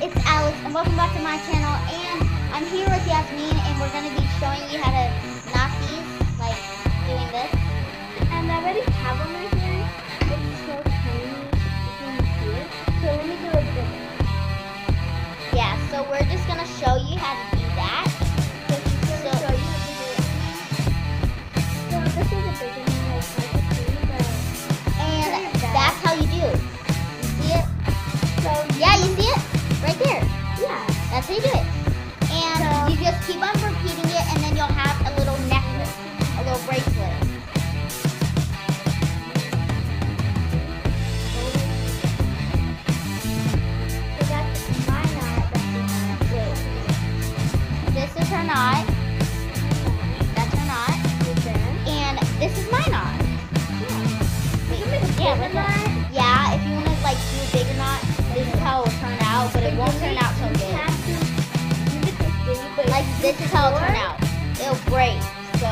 it's Alex and welcome back to my channel, and I'm here with Yasmin and we're going to be showing you how to knot these, like doing this. And I already have one right here. It's so tiny, you can see it. So let me do it bigger. Yeah, so we're just going to show you how to do that. So she's going to show you how to do it. So this is a bigger one, like hard to see, but And that's how you do it. You see it? so Yeah, you see it? Right there. yeah. That's how you do it. And So- you just keep on repeating it, and then you'll have a little necklace, a little bracelet. So that's my knot. This is her knot. That's her knot. And this is my knot. Yeah, right there. Yeah, if you want to like do a bigger knot, this is how it will turn out, but it won't turn out so good. Like this is how it'll turn out. It'll break. So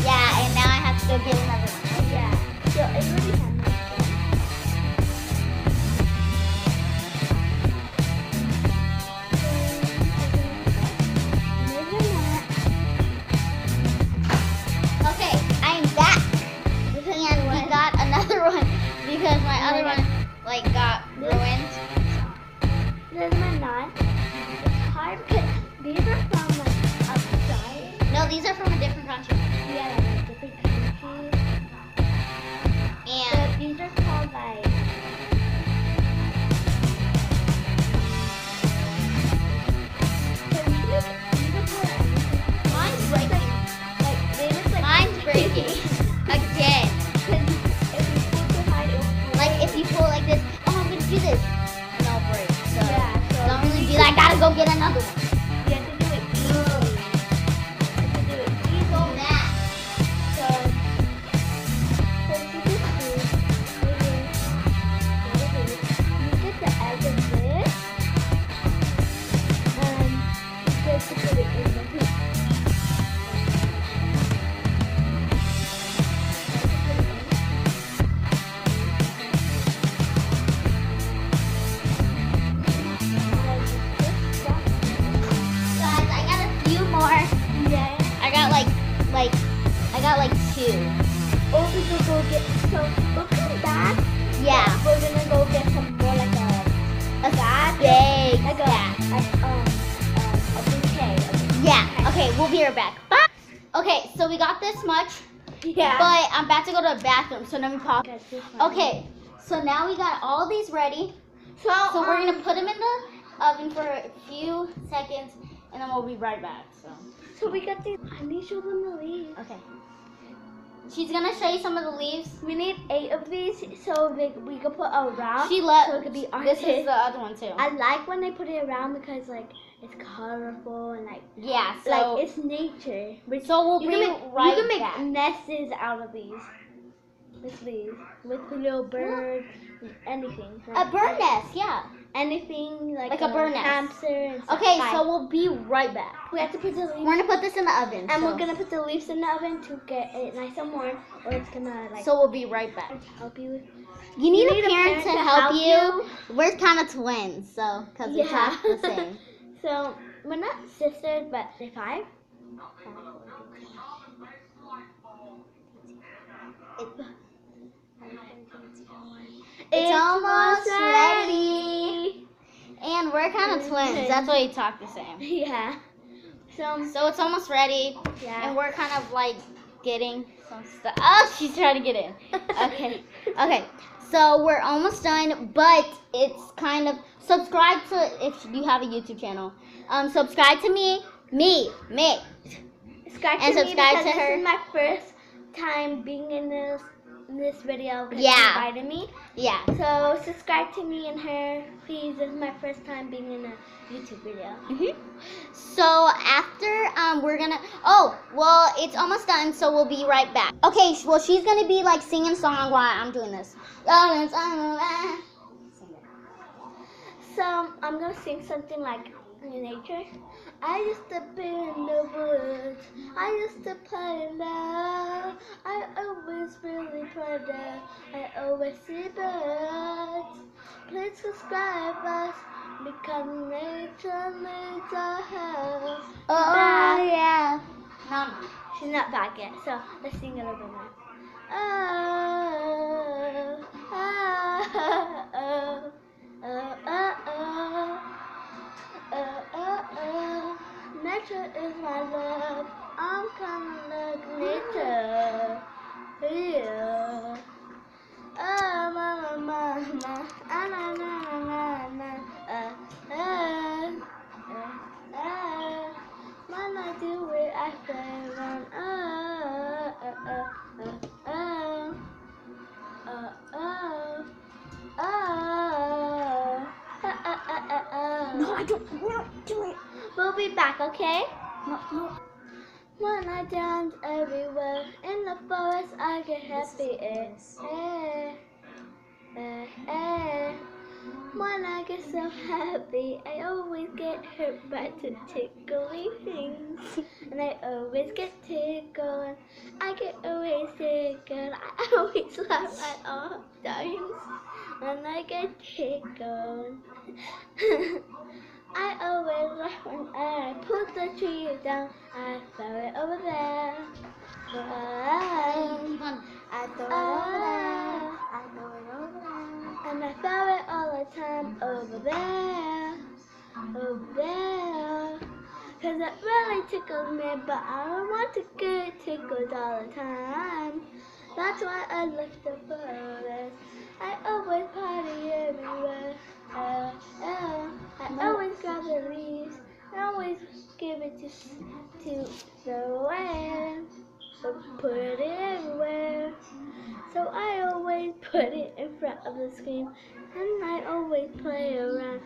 yeah, and now I have to go get another one. Yeah. So it really can. Okay, I am back. And we got another one because my other one like got ruined. There's my knot. It's hard because these are from like outside. No, these are from a different country. Yeah, like different countries. And But these are called like. mine's breaking. Like they look like. Mine's breaking again. If you pull too hard, it'll Like if you pull like this, oh I'm gonna do this, and it'll break. So Yeah, so don't really do that. I gotta go get another one. you have to do it easily. You have to do it easily. So mad. So you just do you get the edge of this and you get to put it in the hoop. Guys, I got a few more. Yeah. I got like two. Or we could go get we'll come back. Yeah. We're gonna go get some more like a bag. Big Like a bag. a bouquet. Yeah. Okay, we'll be right back. Bye. Okay, so we got this much, Yeah. but I'm about to go to the bathroom, so let me pause. Okay. Okay, so now we got all these ready. So So we're gonna put them in the oven for a few seconds, and then we'll be right back. So we got these. I need to show them the leaves. Okay. She's gonna show you some of the leaves. We need 8 of these so we could put around. She let. So it could be This is artist. the other one too. I like when they put it around because like it's colorful and like Yeah. So like it's nature. so we'll You be can make right you can make back. nests out of these. With these, with a little bird, anything. A bird nest, yeah. Anything like Like a bird nest. hamster and stuff. Okay, Bye. so we'll be right back. we have to put the leaves. We're gonna put this in the oven. And so. we're gonna put the leaves in the oven to get it nice and warm, or it's gonna like So we'll be right back. help you with. You need, need a parent to help you. We're kind of twins, so because we Yeah. talk the same. So we're not sisters, but they're 5. It's almost ready. And we're kind of twins. That's why you talk the same. Yeah. So it's almost ready, Yeah. and we're kind of like getting some stuff. Oh, she's trying to get in. Okay. Okay. So we're almost done, but it's kind of subscribe to if you have a YouTube channel. Subscribe to me. Subscribe And to me subscribe because to her. This is my first time being in this video. Because Yeah. she invited me. Yeah. So subscribe to me and her, please. This is my first time being in a YouTube video. So after we're gonna. Oh, well, it's almost done, so we'll be right back. Okay. Well, she's gonna be like singing a song while I'm doing this. So I'm gonna sing something like in nature. I used to be in the woods. I used to play loud. I always really play there. I always see birds. Please subscribe us because nature needs our help. Oh yeah. No. She's not back yet, so let's sing a little bit more. Oh, oh, oh, oh, oh, oh. Nature is my love. I'm kinda like nature. Yeah. Oh, mama, mama. Ah, na, na, na, na, na. When I do it, I play around. No, I don't want to do it. We'll be back, okay? No. When I dance everywhere in the forest, I get happy. When I get so happy, I always get hurt by the tickly things. And I always get tickled. I get always tickled. I always laugh at all times when I get tickled. I always laugh when I put the tree down. I throw it over there. I throw it over there. I throw it over there. And I throw it all the time over there. Over there. Cause it really tickles me, but I don't want to get tickled all the time. That's why I lift the forest. I always party everywhere. I always grab the leaves. I always give it to the wind. Put it everywhere. So I always put it in front of the screen. And I always play around.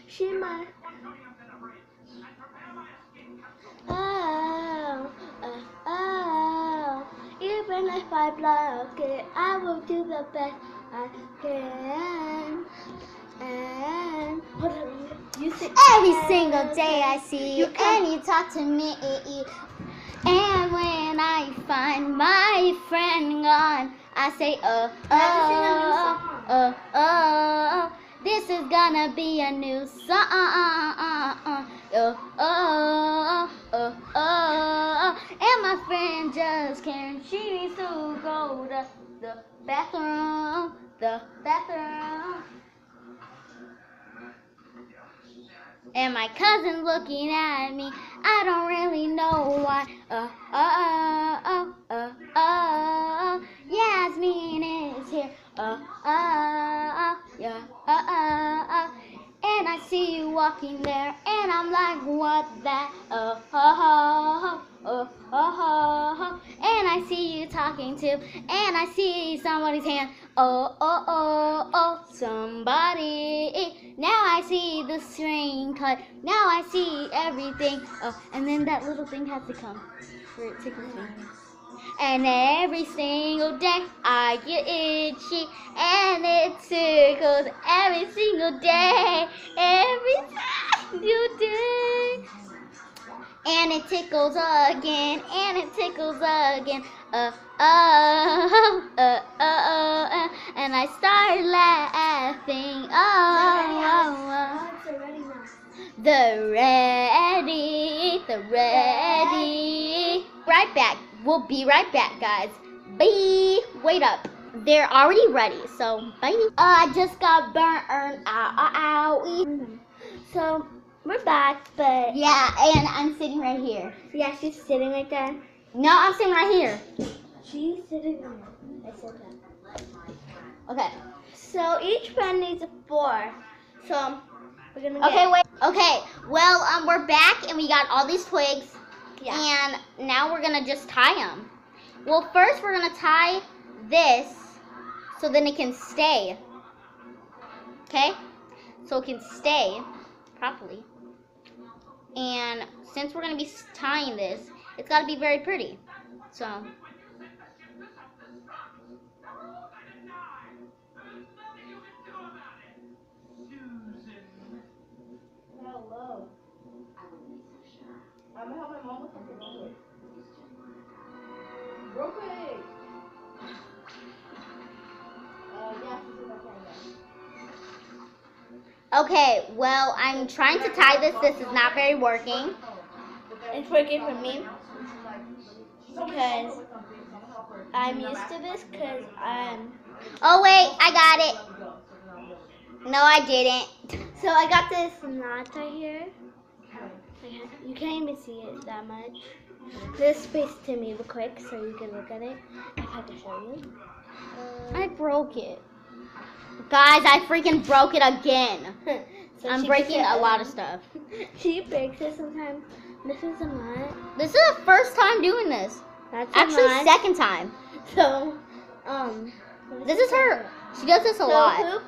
She might. Even if I block it, I will do the best I can. And you say Every single day I see you and you talk to me. And when I find my friend gone, I say, this is gonna be a new song. And my friend just can't. She needs to go to the bathroom. And my cousin's looking at me. I don't really know why. Yasmin is here. And I see you walking there, and I'm like, what that? And I see you talking to, and I see somebody's hand. Somebody. Now I see the string cut. Now I see everything. And then that little thing has to come for it to complete. And every single day I get itchy, and it tickles every single day, and it tickles again, and it tickles again. And I start laughing. The ready. Right back. We'll be right back, guys. Bye. Wait up. They're already ready, so bye. I just got burnt. Ow. So we're back, but Yeah, and I'm sitting right here. yeah, she's sitting right there. No, I'm sitting right here. She's sitting there. I said that. Okay. So each friend needs a 4. So we're gonna get. Okay, wait. Okay. Well, we're back, and we got all these twigs. Yeah. And now we're gonna just tie them. Well, first we're gonna tie this so then it can stay. Okay? So it can stay properly. And since we're gonna be tying this, it's gotta be very pretty. So. Okay, well, I'm trying to tie this. This is not very working. It's working for me because I'm used to this because I'm. Oh, wait, I got it. No, I didn't. So I got this knot right here. You can't even see it that much. This space to me real quick so you can look at it. If I can show you. I broke it. Guys, I freaking broke it again. So I'm she breaking gets a it, lot of stuff. She breaks it sometimes. This is a knot. This is the first time doing this. That's a Actually, knot. second time. So, This is her. She does this a lot. Hoop,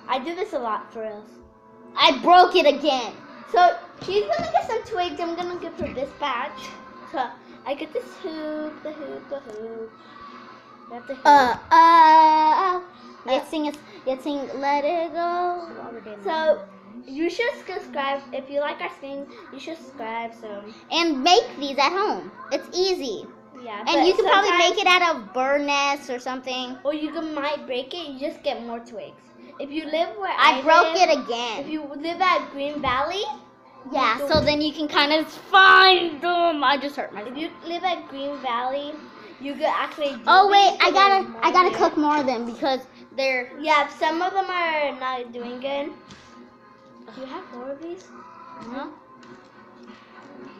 I do this a lot for us. I broke it again. So she's gonna get some twigs. I'm gonna give her this patch. So I get this hoop, the hoop, the hoop. That's the hoop. Let's sing, let it go. So you should subscribe if you like our singing. You should subscribe. So And make these at home. It's easy. yeah, And you can probably make it out of bird nests or something. or you might break it. You just get more twigs. If you live where I broke live, it again. If you live at Green Valley, Yeah, so then you can kind of find them. I just hurt myself. if you live at Green Valley, you could actually. Do Oh wait, these I more gotta there. cook more of them because they're. Yeah, some of them are not doing good. Do you have more of these? Huh?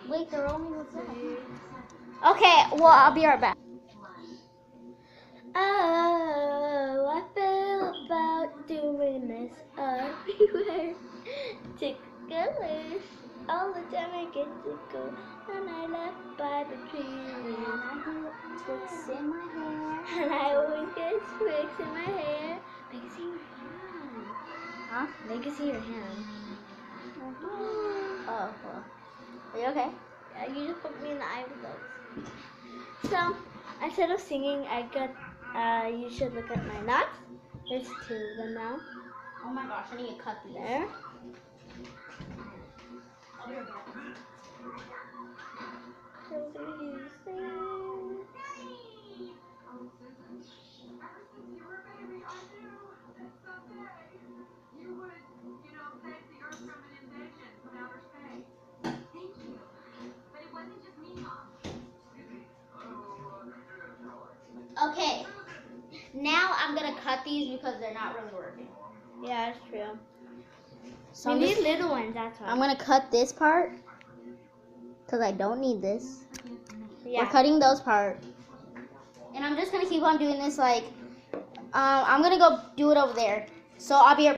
Wait, they're only Okay, well I'll be right back. Oh, I feel about doing this everywhere. Ticklish, all the time I get to go, and I left by the tree. Twists in my hair. And I always get twigs in my hair. They can see your hand. Huh? They can see your hand. Oh, well. Are you okay? Yeah, you just put me in the eye with those. So, instead of singing, I got, you should look at my knots. There's 2 of them now. Oh my gosh, I need to cut these. There. So we're gonna use this. Okay. Now I'm gonna cut these because they're not really working. Yeah, that's true. So We I'm, need just, little ones, that's why. I'm gonna cut this part because I don't need this. Yeah. We're cutting those parts. And I'm just gonna keep on doing this like, I'm gonna go do it over there. So I'll be